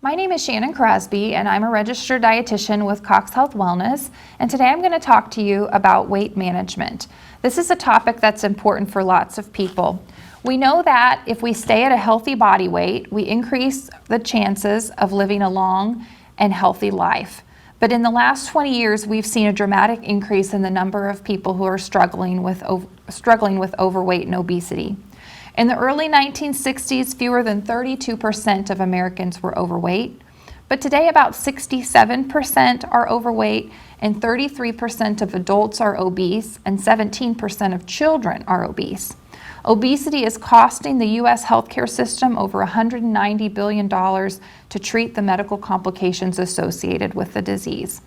My name is Shannon Crosby, and I'm a registered dietitian with CoxHealth Wellness, and today I'm going to talk to you about weight management. This is a topic that's important for lots of people. We know that if we stay at a healthy body weight, we increase the chances of living a long and healthy life. But in the last 20 years, we've seen a dramatic increase in the number of people who are struggling with overweight and obesity. In the early 1960s, fewer than 32% of Americans were overweight, but today about 67% are overweight and 33% of adults are obese and 17% of children are obese. Obesity is costing the U.S. healthcare system over $190 billion to treat the medical complications associated with the disease.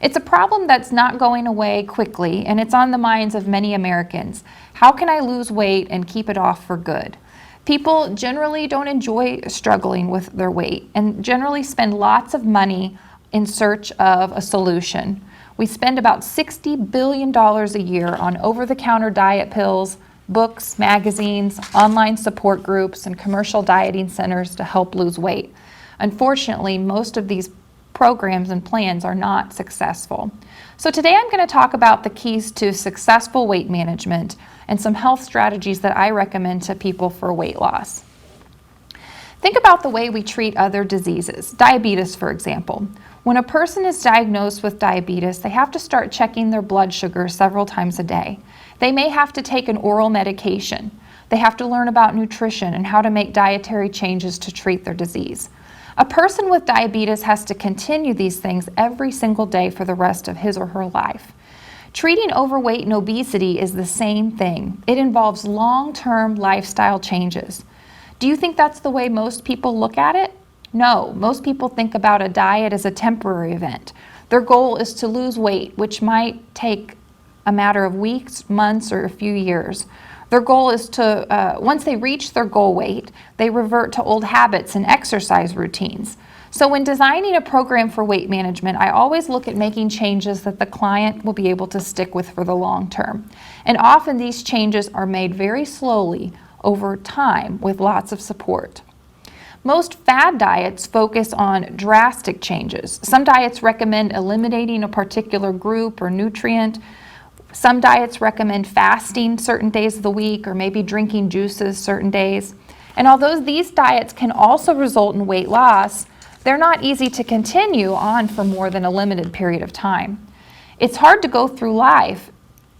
It's a problem that's not going away quickly, and it's on the minds of many Americans. How can I lose weight and keep it off for good? People generally don't enjoy struggling with their weight and generally spend lots of money in search of a solution. We spend about $60 billion a year on over-the-counter diet pills, books, magazines, online support groups, and commercial dieting centers to help lose weight. Unfortunately, most of these programs and plans are not successful. So today I'm going to talk about the keys to successful weight management and some health strategies that I recommend to people for weight loss. Think about the way we treat other diseases. Diabetes, for example. When a person is diagnosed with diabetes, they have to start checking their blood sugar several times a day. They may have to take an oral medication. They have to learn about nutrition and how to make dietary changes to treat their disease. A person with diabetes has to continue these things every single day for the rest of his or her life. Treating overweight and obesity is the same thing. It involves long-term lifestyle changes. Do you think that's the way most people look at it? No, most people think about a diet as a temporary event. Their goal is to lose weight, which might take a matter of weeks, months, or a few years. Their goal is to, once they reach their goal weight, they revert to old habits and exercise routines. So when designing a program for weight management, I always look at making changes that the client will be able to stick with for the long term. And often these changes are made very slowly over time with lots of support. Most fad diets focus on drastic changes. Some diets recommend eliminating a particular group or nutrient. Some diets recommend fasting certain days of the week or maybe drinking juices certain days. And although these diets can also result in weight loss, they're not easy to continue on for more than a limited period of time. It's hard to go through life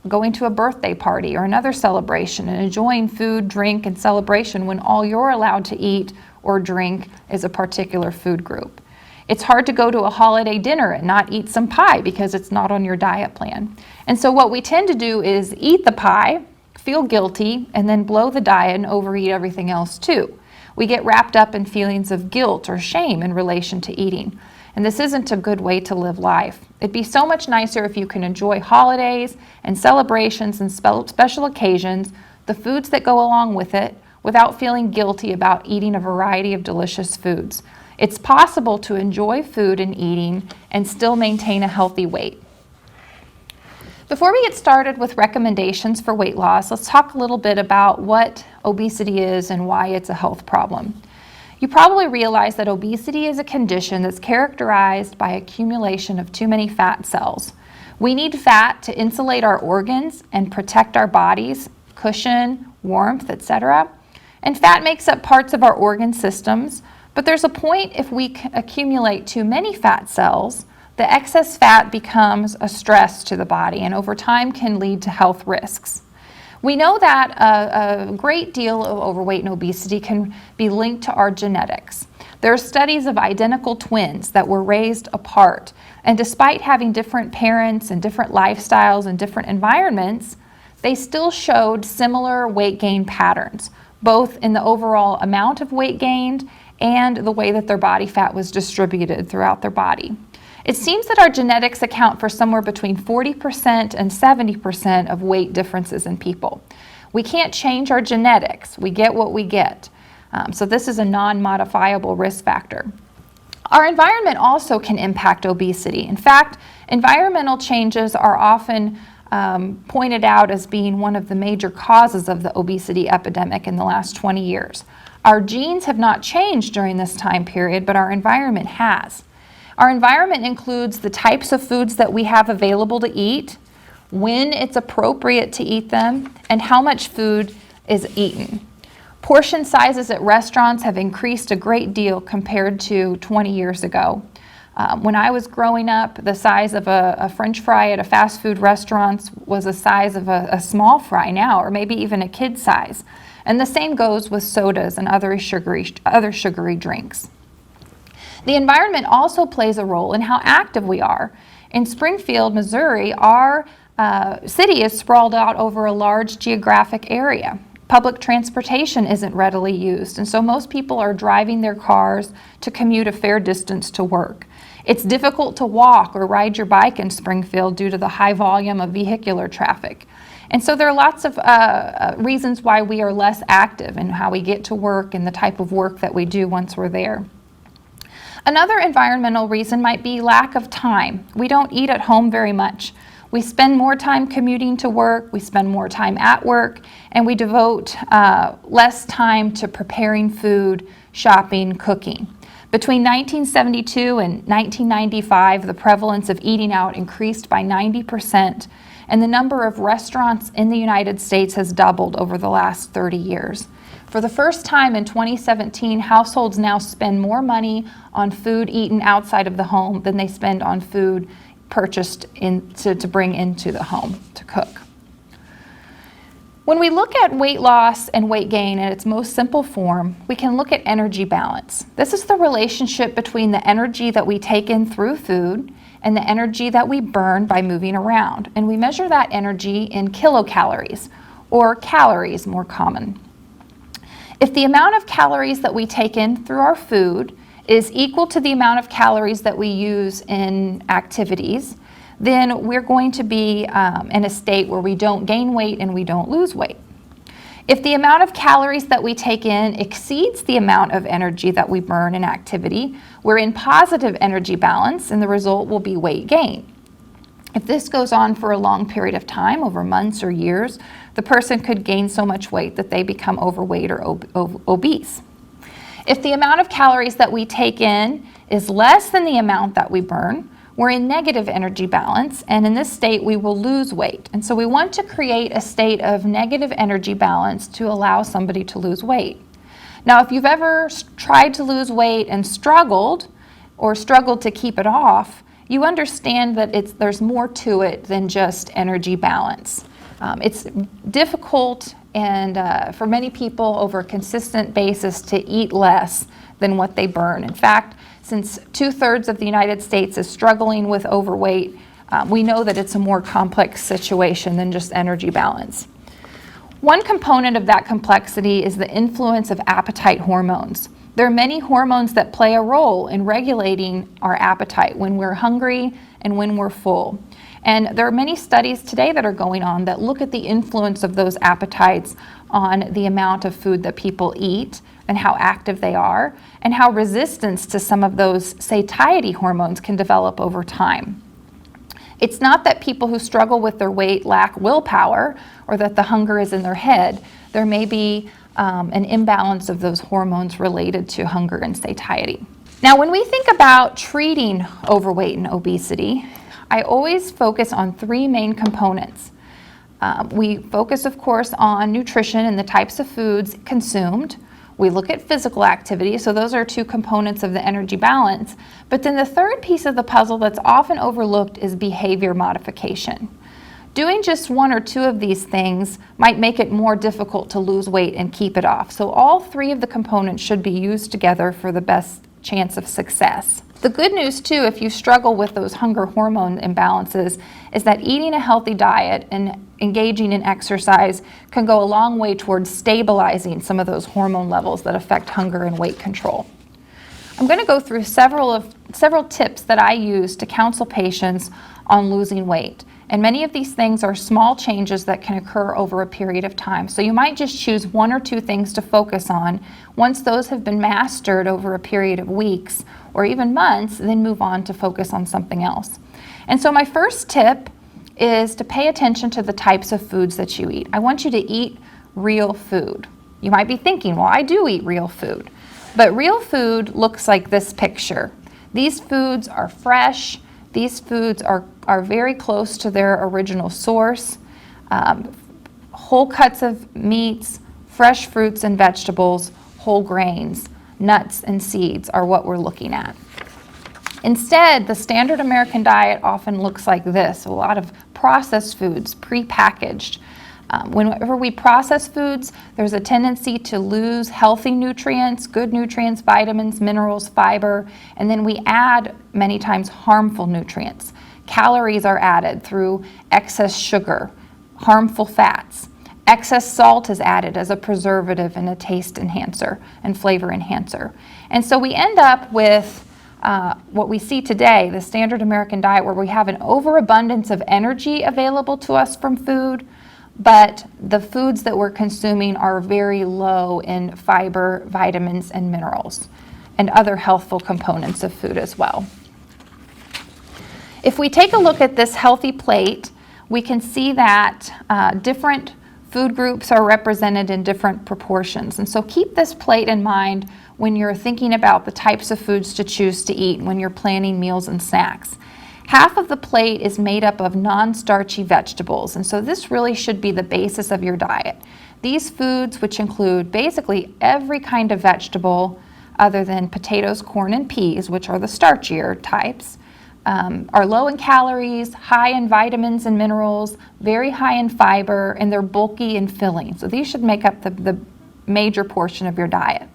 going to a birthday party or another celebration and enjoying food, drink, and celebration when all you're allowed to eat or drink is a particular food group. It's hard to go to a holiday dinner and not eat some pie because it's not on your diet plan. And so what we tend to do is eat the pie, feel guilty, and then blow the diet and overeat everything else too. We get wrapped up in feelings of guilt or shame in relation to eating. And this isn't a good way to live life. It'd be so much nicer if you can enjoy holidays and celebrations and special occasions, the foods that go along with it, without feeling guilty about eating a variety of delicious foods. It's possible to enjoy food and eating and still maintain a healthy weight. Before we get started with recommendations for weight loss, let's talk a little bit about what obesity is and why it's a health problem. You probably realize that obesity is a condition that's characterized by accumulation of too many fat cells. We need fat to insulate our organs and protect our bodies, cushion, warmth, etc. And fat makes up parts of our organ systems. But there's a point if we accumulate too many fat cells, the excess fat becomes a stress to the body and over time can lead to health risks. We know that a great deal of overweight and obesity can be linked to our genetics. There are studies of identical twins that were raised apart, and despite having different parents and different lifestyles and different environments, they still showed similar weight gain patterns, both in the overall amount of weight gained and the way that their body fat was distributed throughout their body. It seems that our genetics account for somewhere between 40% and 70% of weight differences in people. We can't change our genetics. We get what we get. So this is a non-modifiable risk factor. Our environment also can impact obesity. In fact, environmental changes are often pointed out as being one of the major causes of the obesity epidemic in the last 20 years. Our genes have not changed during this time period, but our environment has. Our environment includes the types of foods that we have available to eat, when it's appropriate to eat them, and how much food is eaten. Portion sizes at restaurants have increased a great deal compared to 20 years ago. When I was growing up, the size of a French fry at a fast food restaurant was the size of a small fry now, or maybe even a kid size. And the same goes with sodas and other sugary drinks. The environment also plays a role in how active we are. In Springfield, Missouri, our city is sprawled out over a large geographic area. Public transportation isn't readily used, and so most people are driving their cars to commute a fair distance to work. It's difficult to walk or ride your bike in Springfield due to the high volume of vehicular traffic. And so there are lots of reasons why we are less active in how we get to work and the type of work that we do once we're there. Another environmental reason might be lack of time. We don't eat at home very much. We spend more time commuting to work, we spend more time at work, and we devote less time to preparing food, shopping, cooking. Between 1972 and 1995, the prevalence of eating out increased by 90%, and the number of restaurants in the United States has doubled over the last 30 years. For the first time in 2017, households now spend more money on food eaten outside of the home than they spend on food purchased to bring into the home to cook. When we look at weight loss and weight gain in its most simple form, we can look at energy balance. This is the relationship between the energy that we take in through food and the energy that we burn by moving around. And we measure that energy in kilocalories, or calories more common. If the amount of calories that we take in through our food is equal to the amount of calories that we use in activities, then we're going to be in a state where we don't gain weight and we don't lose weight. If the amount of calories that we take in exceeds the amount of energy that we burn in activity, we're in positive energy balance, and the result will be weight gain. If this goes on for a long period of time, over months or years, the person could gain so much weight that they become overweight or obese. If the amount of calories that we take in is less than the amount that we burn, we're in negative energy balance, and in this state we will lose weight. And so we want to create a state of negative energy balance to allow somebody to lose weight. Now, if you've ever tried to lose weight and struggled to keep it off, you understand that there's more to it than just energy balance. It's difficult and for many people over a consistent basis to eat less than what they burn. In fact, since 2/3 of the United States is struggling with overweight, we know that it's a more complex situation than just energy balance. One component of that complexity is the influence of appetite hormones. There are many hormones that play a role in regulating our appetite when we're hungry and when we're full. And there are many studies today that are going on that look at the influence of those appetites on the amount of food that people eat and how active they are, and how resistance to some of those satiety hormones can develop over time. It's not that people who struggle with their weight lack willpower or that the hunger is in their head. There may be an imbalance of those hormones related to hunger and satiety. Now, when we think about treating overweight and obesity, I always focus on three main components. We focus, of course, on nutrition and the types of foods consumed. We look at physical activity, so those are two components of the energy balance. But then the third piece of the puzzle that's often overlooked is behavior modification. Doing just one or two of these things might make it more difficult to lose weight and keep it off. So all three of the components should be used together for the best chance of success. The good news too, if you struggle with those hunger hormone imbalances, is that eating a healthy diet and engaging in exercise can go a long way towards stabilizing some of those hormone levels that affect hunger and weight control. I'm going to go through several tips that I use to counsel patients on losing weight. And many of these things are small changes that can occur over a period of time. So you might just choose one or two things to focus on. Once those have been mastered over a period of weeks or even months, then move on to focus on something else. And so my first tip is to pay attention to the types of foods that you eat. I want you to eat real food. You might be thinking, well, I do eat real food. But real food looks like this picture. These foods are fresh. These foods are very close to their original source. Whole cuts of meats, fresh fruits and vegetables, whole grains, nuts and seeds are what we're looking at. Instead, the standard American diet often looks like this: a lot of processed foods, prepackaged. Whenever we process foods, there's a tendency to lose healthy nutrients, good nutrients, vitamins, minerals, fiber, and then we add many times harmful nutrients. Calories are added through excess sugar, harmful fats. Excess salt is added as a preservative and a taste enhancer and flavor enhancer. And so we end up with what we see today, the standard American diet, where we have an overabundance of energy available to us from food, but the foods that we're consuming are very low in fiber, vitamins, and minerals, and other healthful components of food as well. If we take a look at this healthy plate, we can see that different food groups are represented in different proportions. And so keep this plate in mind when you're thinking about the types of foods to choose to eat when you're planning meals and snacks. Half of the plate is made up of non-starchy vegetables, and so this really should be the basis of your diet. These foods, which include basically every kind of vegetable other than potatoes, corn, and peas, which are the starchier types, are low in calories, high in vitamins and minerals, very high in fiber, and they're bulky and filling. So these should make up the major portion of your diet.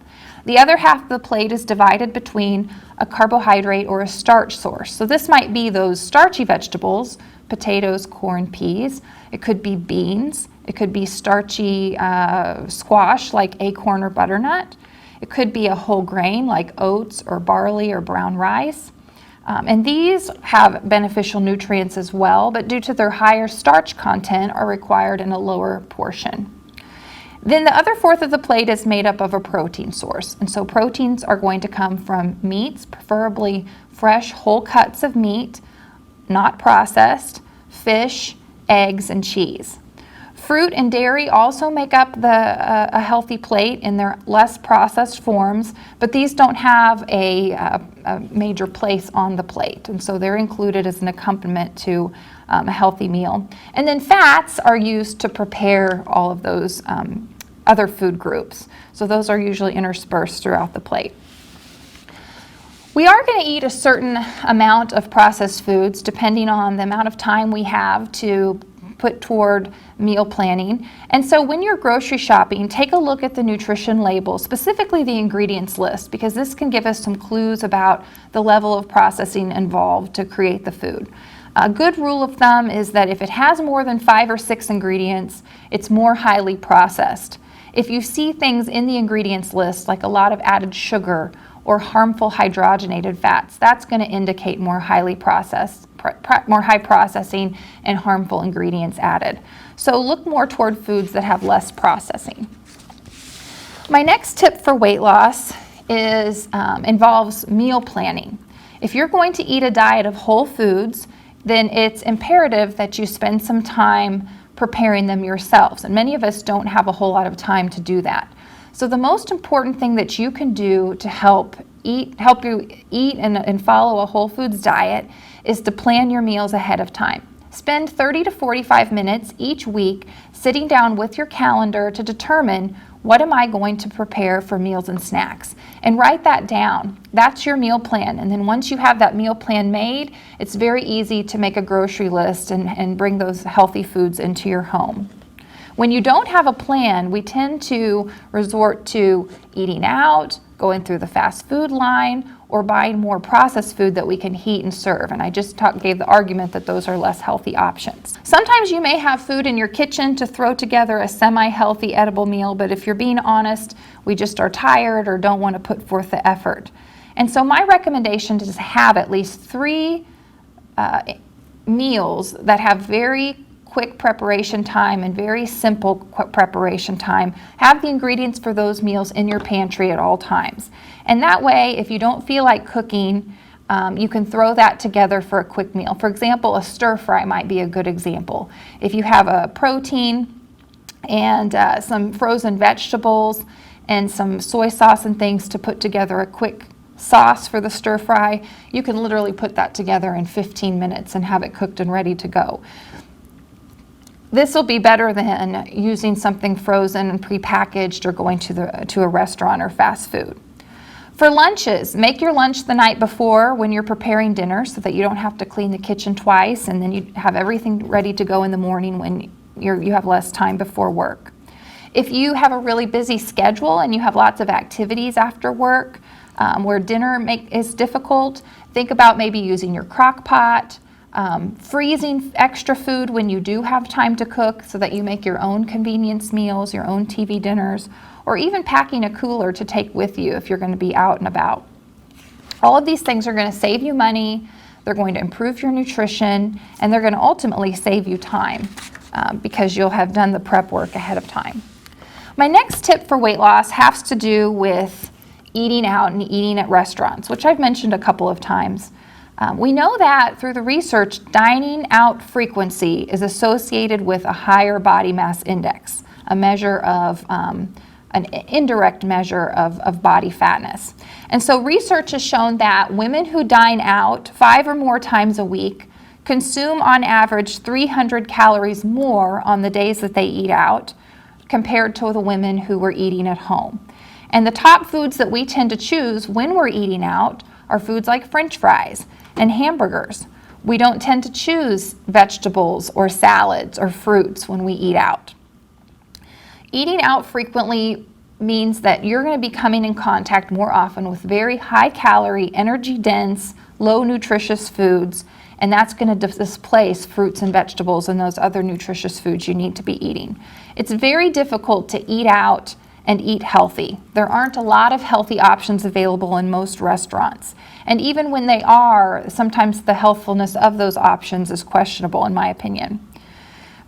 The other half of the plate is divided between a carbohydrate or a starch source. So this might be those starchy vegetables, potatoes, corn, peas. It could be beans. It could be starchy squash like acorn or butternut. It could be a whole grain like oats or barley or brown rice. And these have beneficial nutrients as well, but due to their higher starch content are required in a lower portion. Then the other fourth of the plate is made up of a protein source. And so proteins are going to come from meats, preferably fresh whole cuts of meat, not processed, fish, eggs, and cheese. Fruit and dairy also make up a healthy plate in their less processed forms, but these don't have a major place on the plate. And so they're included as an accompaniment to a healthy meal. And then fats are used to prepare all of those other food groups. So those are usually interspersed throughout the plate. We are going to eat a certain amount of processed foods depending on the amount of time we have to put toward meal planning. And so when you're grocery shopping, take a look at the nutrition label, specifically the ingredients list, because this can give us some clues about the level of processing involved to create the food. A good rule of thumb is that if it has more than 5 or 6 ingredients, it's more highly processed. If you see things in the ingredients list, like a lot of added sugar or harmful hydrogenated fats, that's going to indicate more high processing and harmful ingredients added. So look more toward foods that have less processing. My next tip for weight loss involves meal planning. If you're going to eat a diet of whole foods, then it's imperative that you spend some time preparing them yourselves. And many of us don't have a whole lot of time to do that. So the most important thing that you can do to help you eat and follow a whole foods diet is to plan your meals ahead of time. Spend 30 to 45 minutes each week sitting down with your calendar to determine what am I going to prepare for meals and snacks, and write that down. That's your meal plan. And then once you have that meal plan made, it's very easy to make a grocery list and bring those healthy foods into your home. When you don't have a plan, we tend to resort to eating out, going through the fast food line, or buying more processed food that we can heat and serve. And I just gave the argument that those are less healthy options. Sometimes you may have food in your kitchen to throw together a semi-healthy edible meal, but if you're being honest, we just are tired or don't want to put forth the effort. And so my recommendation is to have at least 3 meals that have very quick preparation time and very simple preparation time. Have the ingredients for those meals in your pantry at all times. And that way, if you don't feel like cooking, you can throw that together for a quick meal. For example, a stir fry might be a good example. If you have a protein, and some frozen vegetables and some soy sauce and things to put together a quick sauce for the stir fry. You can literally put that together in 15 minutes and have it cooked and ready to go. This will be better than using something frozen and prepackaged or going to a restaurant or fast food. For lunches, make your lunch the night before when you're preparing dinner so that you don't have to clean the kitchen twice, and then you have everything ready to go in the morning when you have less time before work. If you have a really busy schedule and you have lots of activities after work where dinner is difficult, think about maybe using your crock pot, freezing extra food when you do have time to cook so that you make your own convenience meals, your own TV dinners, or even packing a cooler to take with you if you're going to be out and about. All of these things are going to save you money, they're going to improve your nutrition, and they're going to ultimately save you time because you'll have done the prep work ahead of time. My next tip for weight loss has to do with eating out and eating at restaurants, which I've mentioned a couple of times. We know that through the research, dining out frequency is associated with a higher body mass index, a measure of an indirect measure of body fatness. And so research has shown that women who dine out 5 or more times a week consume on average 300 calories more on the days that they eat out compared to the women who were eating at home. And the top foods that we tend to choose when we're eating out are foods like French fries and hamburgers. We don't tend to choose vegetables or salads or fruits when we eat out. Eating out frequently means that you're going to be coming in contact more often with very high calorie, energy dense, low nutritious foods, and that's going to displace fruits and vegetables and those other nutritious foods you need to be eating. It's very difficult to eat out and eat healthy. There aren't a lot of healthy options available in most restaurants. And even when they are, sometimes the healthfulness of those options is questionable, in my opinion.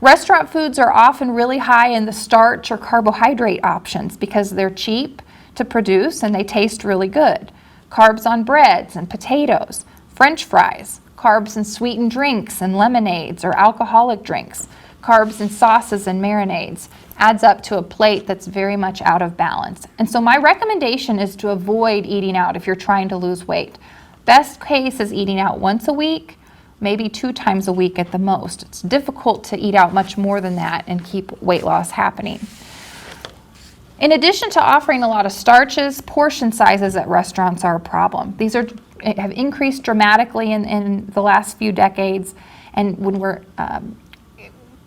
Restaurant foods are often really high in the starch or carbohydrate options because they're cheap to produce and they taste really good. Carbs on breads and potatoes, French fries, carbs in sweetened drinks and lemonades or alcoholic drinks, carbs in sauces and marinades, adds up to a plate that's very much out of balance. And so my recommendation is to avoid eating out if you're trying to lose weight. Best case is eating out once a week, maybe 2 times a week at the most. It's difficult to eat out much more than that and keep weight loss happening. In addition to offering a lot of starches, portion sizes at restaurants are a problem. These have increased dramatically in the last few decades, and when we're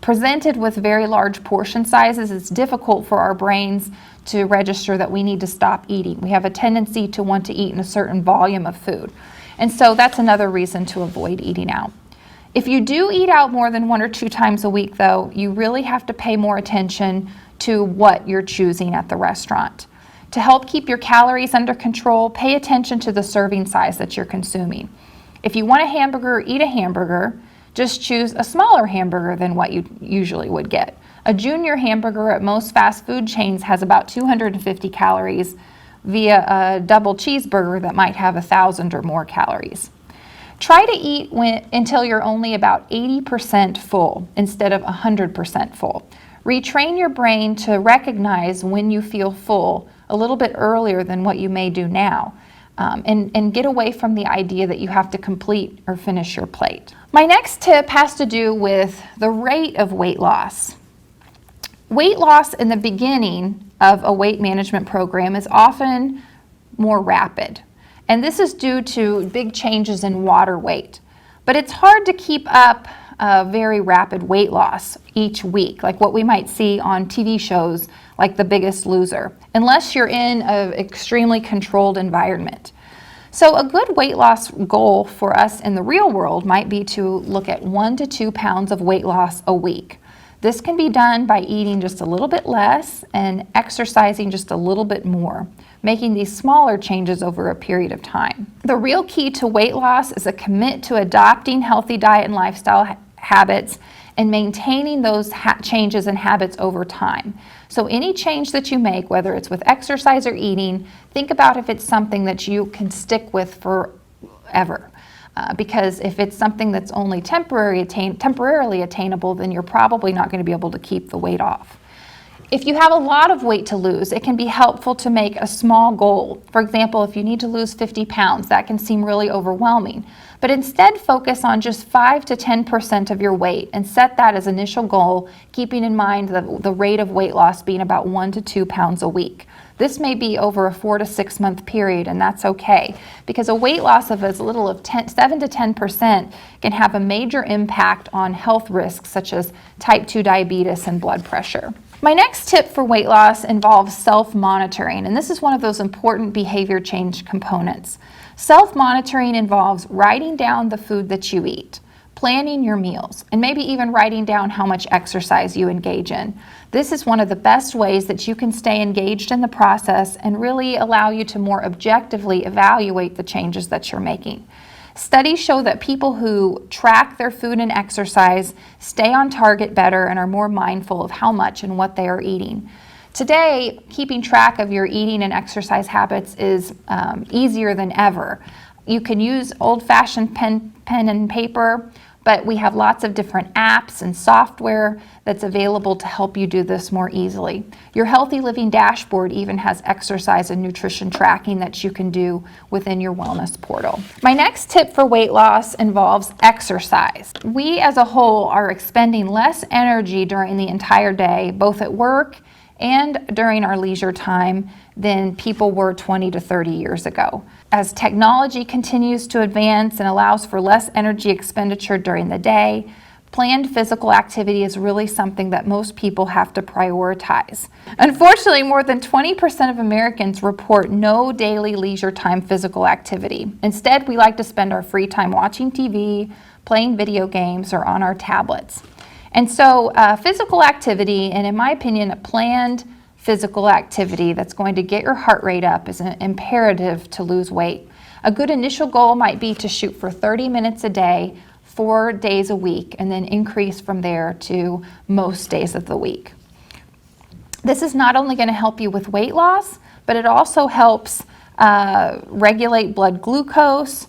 presented with very large portion sizes, it's difficult for our brains to register that we need to stop eating. We have a tendency to want to eat in a certain volume of food. And so that's another reason to avoid eating out. If you do eat out more than 1 or 2 times a week, though, you really have to pay more attention to what you're choosing at the restaurant. To help keep your calories under control, pay attention to the serving size that you're consuming. If you want a hamburger, eat a hamburger. Just choose a smaller hamburger than what you usually would get. A junior hamburger at most fast food chains has about 250 calories via a double cheeseburger that might have 1,000 or more calories. Try to eat until you're only about 80% full instead of 100% full. Retrain your brain to recognize when you feel full a little bit earlier than what you may do now. And get away from the idea that you have to complete or finish your plate. My next tip has to do with the rate of weight loss. Weight loss in the beginning of a weight management program is often more rapid. And this is due to big changes in water weight. But it's hard to keep up a very rapid weight loss each week, like what we might see on TV shows like The Biggest Loser, unless you're in an extremely controlled environment. So a good weight loss goal for us in the real world might be to look at 1 to 2 pounds of weight loss a week. This can be done by eating just a little bit less and exercising just a little bit more, making these smaller changes over a period of time. The real key to weight loss is a commit to adopting healthy diet and lifestyle habits and maintaining those changes and habits over time. So any change that you make, whether it's with exercise or eating, think about if it's something that you can stick with forever. Because if it's something that's only temporarily attainable, then you're probably not going to be able to keep the weight off. If you have a lot of weight to lose, it can be helpful to make a small goal. For example, if you need to lose 50 pounds, that can seem really overwhelming. But instead, focus on just 5 to 10% of your weight and set that as initial goal, keeping in mind the rate of weight loss being about 1 to 2 pounds a week. This may be over a 4 to 6 month period, and that's okay, because a weight loss of as little as 7 to 10% can have a major impact on health risks such as type 2 diabetes and blood pressure. My next tip for weight loss involves self-monitoring, and this is one of those important behavior change components. Self-monitoring involves writing down the food that you eat, planning your meals, and maybe even writing down how much exercise you engage in. This is one of the best ways that you can stay engaged in the process and really allow you to more objectively evaluate the changes that you're making. Studies show that people who track their food and exercise stay on target better and are more mindful of how much and what they are eating. Today, keeping track of your eating and exercise habits is easier than ever. You can use old-fashioned pen and paper, but we have lots of different apps and software that's available to help you do this more easily. Your Healthy Living dashboard even has exercise and nutrition tracking that you can do within your wellness portal. My next tip for weight loss involves exercise. We as a whole are expending less energy during the entire day, both at work and during our leisure time, than people were 20 to 30 years ago. As technology continues to advance and allows for less energy expenditure during the day, planned physical activity is really something that most people have to prioritize. Unfortunately, more than 20% of Americans report no daily leisure time physical activity. Instead, we like to spend our free time watching TV, playing video games, or on our tablets. And so physical activity, and in my opinion, a planned physical activity that's going to get your heart rate up is an imperative to lose weight. A good initial goal might be to shoot for 30 minutes a day, 4 days a week, and then increase from there to most days of the week. This is not only going to help you with weight loss, but it also helps regulate blood glucose,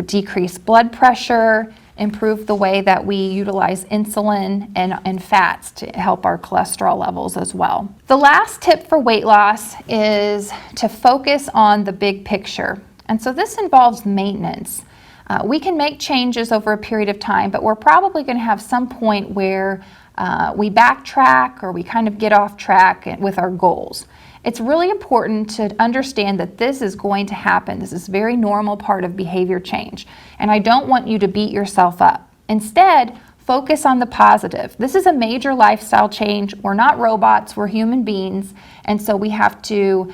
decrease blood pressure, improve the way that we utilize insulin and fats to help our cholesterol levels as well. The last tip for weight loss is to focus on the big picture. And so this involves maintenance. We can make changes over a period of time, but we're probably going to have some point where we backtrack or we kind of get off track with our goals. It's really important to understand that this is going to happen. This is a very normal part of behavior change. And I don't want you to beat yourself up. Instead, focus on the positive. This is a major lifestyle change. We're not robots, we're human beings. And so we have to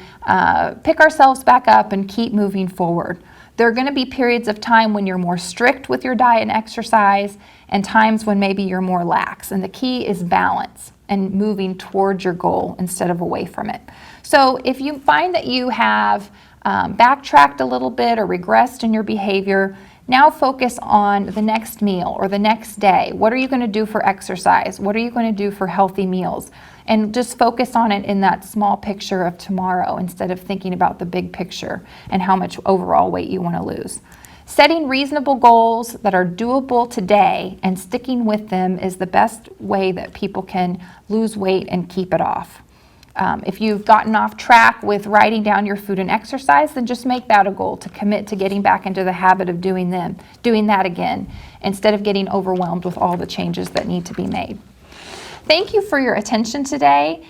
pick ourselves back up and keep moving forward. There are going to be periods of time when you're more strict with your diet and exercise, and times when maybe you're more lax. And the key is balance and moving towards your goal instead of away from it. So if you find that you have backtracked a little bit or regressed in your behavior, now focus on the next meal or the next day. What are you going to do for exercise? What are you going to do for healthy meals? And just focus on it in that small picture of tomorrow instead of thinking about the big picture and how much overall weight you want to lose. Setting reasonable goals that are doable today and sticking with them is the best way that people can lose weight and keep it off. If you've gotten off track with writing down your food and exercise, then just make that a goal to commit to getting back into the habit of doing that again, instead of getting overwhelmed with all the changes that need to be made. Thank you for your attention today.